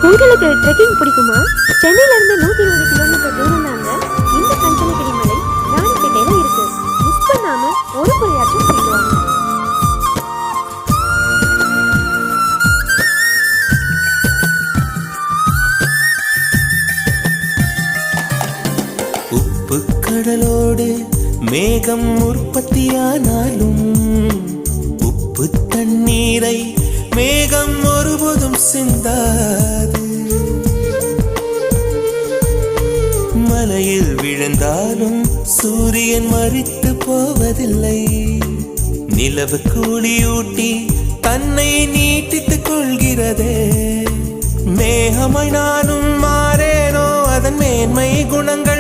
உங்களுக்கு ட்ரெக்கிங் பிடிக்குமா? சென்னையில இருந்து 120 கிலோமீட்டர் தூரம் தாங்க இந்த கஞ்சனகிரி மலை ராணிப்பேட்டையில இருக்கு. மிஸ் பண்ணாம ஒரு முறையாச்சும் போயிட்டு வாங்க. உப்பு கடலோடு மேகம் உற்பத்தியானாலும் உப்பு தண்ணீரை மேகம் ஒருபோதும் சிந்தாது. மலையில் விழுந்தாலும் சூரியன் மறித்து போவதில்லை. நிலவு கூலியூட்டி தன்னை நீட்டித்துக் கொள்கிறதே. மேகமாய் நானும் மாறேனோ அதன் மேன்மை குணங்கள்